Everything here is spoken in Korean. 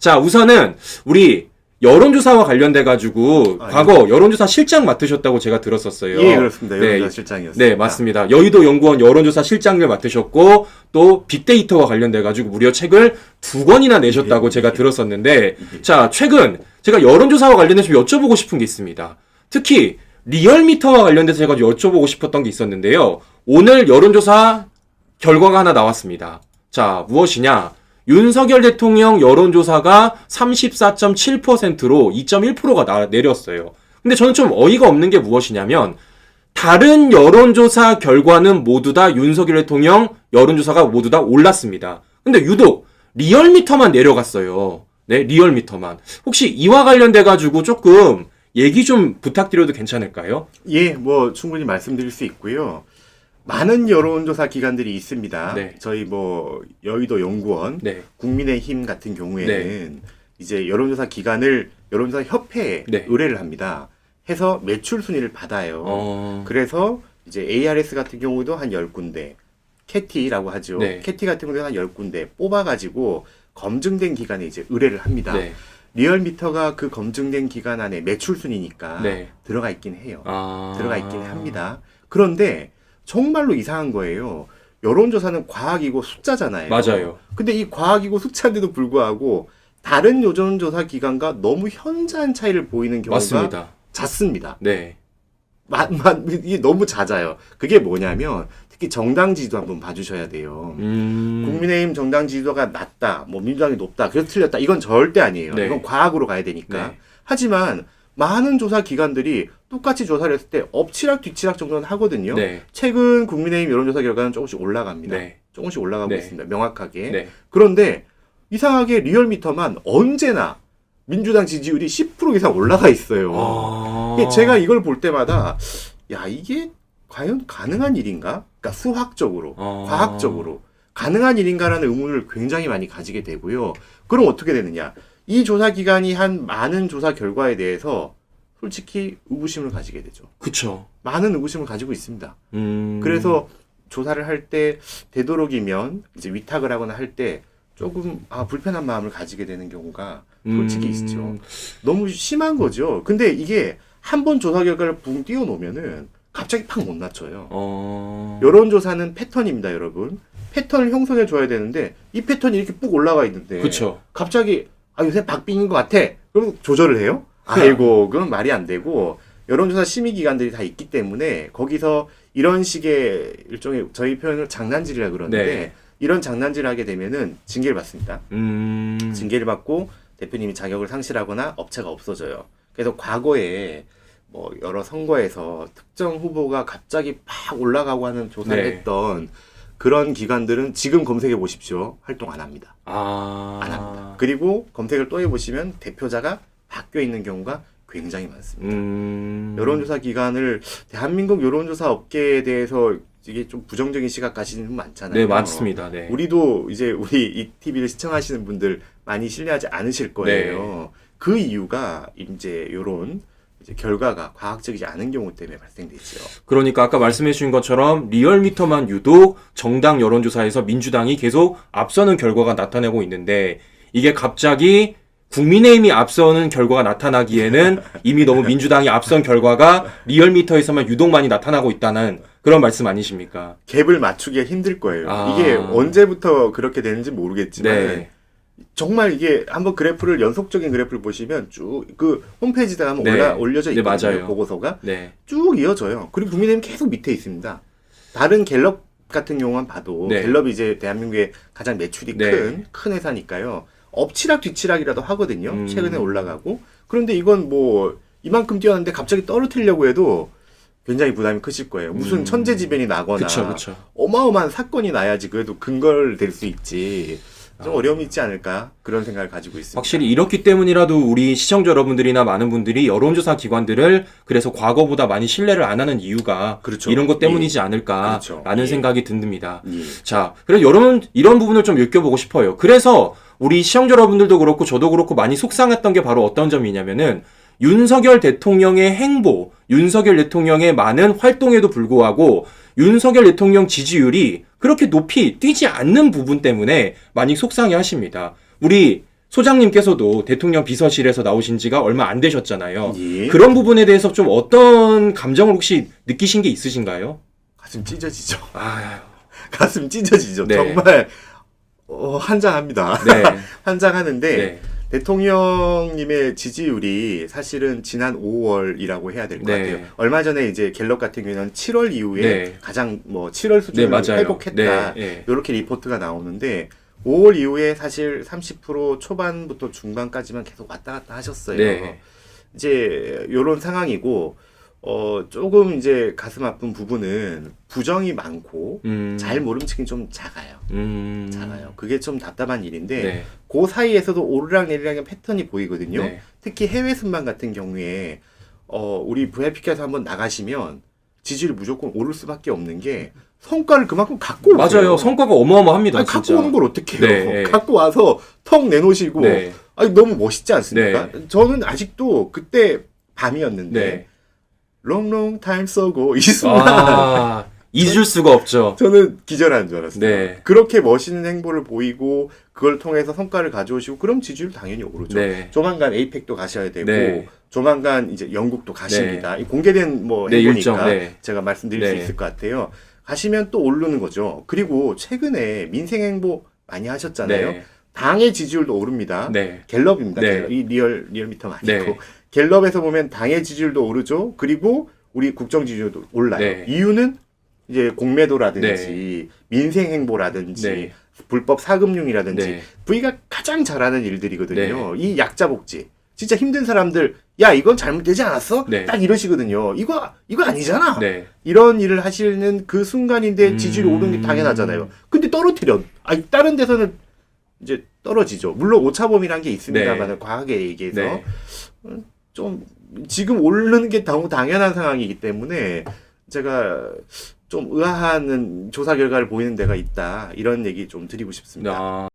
자, 우선은 우리 여론조사와 관련돼가지고 과거 여론조사 실장 맡으셨다고 제가 들었었어요. 예, 그렇습니다. 여론조사 실장이었습니다. 네, 맞습니다. 여의도 연구원 여론조사 실장을 맡으셨고 또 빅데이터와 관련돼가지고 무려 책을 2권이나 내셨다고 제가 들었었는데 자, 최근 제가 여론조사와 관련해서 여쭤보고 싶은 게 있습니다. 특히 리얼미터와 관련돼서 제가 여쭤보고 싶었던 게 있었는데요. 오늘 여론조사 결과가 하나 나왔습니다. 자, 무엇이냐? 윤석열 대통령 여론조사가 34.7%로 2.1%가 내렸어요. 근데 저는 좀 어이가 없는 게 무엇이냐면 다른 여론조사 결과는 모두 다 윤석열 대통령 여론조사가 모두 다 올랐습니다. 근데 유독 리얼미터만 내려갔어요. 네, 리얼미터만. 혹시 이와 관련돼가지고 조금 얘기 좀 부탁드려도 괜찮을까요? 예, 뭐 충분히 말씀드릴 수 있고요. 많은 여론조사 기관들이 있습니다. 네. 저희 뭐 여의도 연구원, 네. 국민의힘 같은 경우에는 이제 여론조사 기관을 여론조사 협회에 의뢰를 합니다. 해서 매출 순위를 받아요. 그래서 이제 ARS 같은 경우도 한 10군데, 캐티라고 하죠. 캐티 같은 경우도 한 10군데 뽑아가지고 검증된 기관에 이제 의뢰를 합니다. 리얼미터가 그 검증된 기관 안에 매출 순위니까 들어가 있긴 해요. 들어가 있긴 합니다. 그런데 정말로 이상한 거예요. 여론조사는 과학이고 숫자잖아요. 맞아요. 근데 이 과학이고 숫자인데도 불구하고 다른 여론조사 기관과 너무 현저한 차이를 보이는 경우가 맞습니다. 잦습니다. 네. 이게 너무 잦아요. 그게 뭐냐면 특히 정당 지지도 한번 봐주셔야 돼요. 국민의힘 정당 지지도가 낮다, 뭐 민주당이 높다, 그래서 틀렸다. 이건 절대 아니에요. 이건 과학으로 가야 되니까. 하지만 많은 조사 기관들이 똑같이 조사를 했을 때 엎치락 뒤치락 정도는 하거든요. 최근 국민의힘 여론조사 결과는 조금씩 올라갑니다. 조금씩 올라가고 있습니다. 명확하게. 그런데 이상하게 리얼미터만 언제나 민주당 지지율이 10% 이상 올라가 있어요. 제가 이걸 볼 때마다 야, 이게 과연 가능한 일인가? 그러니까 수학적으로, 과학적으로 가능한 일인가라는 의문을 굉장히 많이 가지게 되고요. 그럼 어떻게 되느냐? 이 조사 기관이 한 많은 조사 결과에 대해서 솔직히 의구심을 가지게 되죠. 그쵸. 많은 의구심을 가지고 있습니다. 그래서 조사를 할 때 되도록이면 이제 위탁을 하거나 할 때 조금 불편한 마음을 가지게 되는 경우가 솔직히 있죠. 너무 심한 거죠. 근데 이게 한 번 조사 결과를 붕 띄워놓으면은 갑자기 팍 못 낮춰요. 여론조사는 패턴입니다, 여러분. 패턴을 형성해 줘야 되는데 이 패턴이 이렇게 쭉 올라가 있는데 그쵸. 갑자기 요새 박빙인 것 같아. 그럼 조절을 해요? 아이고, 그건 말이 안 되고 여론조사 심의기관들이 다 있기 때문에 거기서 이런 식의 일종의 저희 표현을 장난질이라 그러는데 이런 장난질을 하게 되면은 징계를 받습니다. 징계를 받고 대표님이 자격을 상실하거나 업체가 없어져요. 그래서 과거에 뭐 여러 선거에서 특정 후보가 갑자기 팍 올라가고 하는 조사를 했던 그런 기관들은 지금 검색해 보십시오. 활동 안 합니다. 안 합니다. 그리고 검색을 또 해보시면 대표자가 바뀌어 있는 경우가 굉장히 많습니다. 여론조사 기관을 대한민국 여론조사 업계에 대해서 이게 좀 부정적인 시각 가시는 분 많잖아요. 네, 맞습니다. 우리도 이제 우리 이 TV를 시청하시는 분들 많이 신뢰하지 않으실 거예요. 그 이유가 이제 요런 이제 결과가 과학적이지 않은 경우 때문에 발생되죠. 그러니까 아까 말씀해 주신 것처럼 리얼미터만 유독 정당 여론조사에서 민주당이 계속 앞서는 결과가 나타내고 있는데 이게 갑자기 국민의힘이 앞서는 결과가 나타나기에는 이미 너무 민주당이 앞선 결과가 리얼미터에서만 유독 많이 나타나고 있다는 그런 말씀 아니십니까? 갭을 맞추기가 힘들 거예요. 이게 언제부터 그렇게 되는지 모르겠지만 정말 이게 한번 그래프를 연속적인 그래프를 보시면 쭉 그 홈페이지에다가 한번 올려져 있거든요. 보고서가 쭉 이어져요. 그리고 국민의힘 계속 밑에 있습니다. 다른 갤럽 같은 경우만 봐도 갤럽이 이제 대한민국의 가장 매출이 큰 회사니까요. 엎치락 뒤치락이라도 하거든요. 최근에 올라가고. 그런데 이건 뭐 이만큼 뛰었는데 갑자기 떨어뜨리려고 해도 굉장히 부담이 크실 거예요. 무슨 천재지변이 나거나 그쵸. 어마어마한 사건이 나야지 그래도 근거를 댈 수 있지. 좀 어려움이 있지 않을까 그런 생각을 가지고 있습니다. 확실히 이렇기 때문이라도 우리 시청자 여러분들이나 많은 분들이 여론조사 기관들을 그래서 과거보다 많이 신뢰를 안 하는 이유가 이런 것 때문이지 않을까라는 생각이 듭니다. 자, 그래서 여러분 이런 부분을 좀 여쭤보고 싶어요. 그래서 우리 시청자 여러분들도 그렇고 저도 그렇고 많이 속상했던 게 바로 어떤 점이냐면은 윤석열 대통령의 행보, 윤석열 대통령의 많은 활동에도 불구하고 윤석열 대통령 지지율이 그렇게 높이 뛰지 않는 부분 때문에 많이 속상해 하십니다. 우리 소장님께서도 대통령 비서실에서 나오신 지가 얼마 안 되셨잖아요. 예. 그런 부분에 대해서 좀 어떤 감정을 혹시 느끼신 게 있으신가요? 가슴 찢어지죠. 아, 가슴 찢어지죠. 네. 정말 환장합니다. 네. 환장하는데 네. 대통령님의 지지율이 사실은 지난 5월이라고 해야 될 것 네. 같아요. 얼마 전에 이제 갤럽 같은 경우에는 7월 이후에 네. 가장 7월 수준을 맞아요. 회복했다. 네. 이렇게 리포트가 나오는데 5월 이후에 사실 30% 초반부터 중반까지만 계속 왔다 갔다 하셨어요. 네. 이제 이런 상황이고 조금 이제 가슴 아픈 부분은 부정이 많고 잘 모름지기 좀 작아요. 작아요. 그게 좀 답답한 일인데 네. 그 사이에서도 오르락내리락의 패턴이 보이거든요. 네. 특히 해외 순방 같은 경우에 우리 VIP께서 한번 나가시면 지지율이 무조건 오를 수밖에 없는 게 성과를 그만큼 갖고 오세요. 맞아요. 성과가 어마어마합니다. 아니, 진짜. 갖고 오는 걸 어떻게 해요? 네, 네. 갖고 와서 턱 내놓으시고 네. 아니 너무 멋있지 않습니까? 네. 저는 아직도 그때 밤이었는데 네. 롱롱 타임 쏘고 이 순간 아, 잊을 수가 없죠. 저는 기절하는 줄 알았어요. 네. 그렇게 멋있는 행보를 보이고 그걸 통해서 성과를 가져오시고 그럼 지지율 당연히 오르죠. 네. 조만간 에이펙도 가셔야 되고 네. 조만간 이제 영국도 가십니다. 이 공개된 네, 행보니까 일정, 네. 제가 말씀드릴 수 네. 있을 것 같아요. 가시면 또 오르는 거죠. 그리고 최근에 민생 행보 많이 하셨잖아요. 네. 당의 지지율도 오릅니다. 네. 갤럽입니다. 네. 갤럽. 이 리얼미터가 아니고 네. 갤럽에서 보면 당의 지지율도 오르죠. 그리고 우리 국정 지지율도 올라요. 네. 이유는 이제 공매도라든지 민생 행보라든지 네. 불법 사금융이라든지 네. V가 가장 잘하는 일들이거든요. 이 약자 복지. 진짜 힘든 사람들 야 이건 잘못되지 않았어? 네. 딱 이러시거든요. 이거 아니잖아. 네. 이런 일을 하시는 그 순간인데 지지율이 오르는 게 당연하잖아요. 근데 떨어뜨려. 아니 다른 데서는 이제 떨어지죠. 물론 오차범위란 게 있습니다만 네. 과하게 얘기해서 네. 좀 지금 오르는 게 너무 당연한 상황이기 때문에 제가 좀 의아한 조사 결과를 보이는 데가 있다. 이런 얘기 좀 드리고 싶습니다. 아.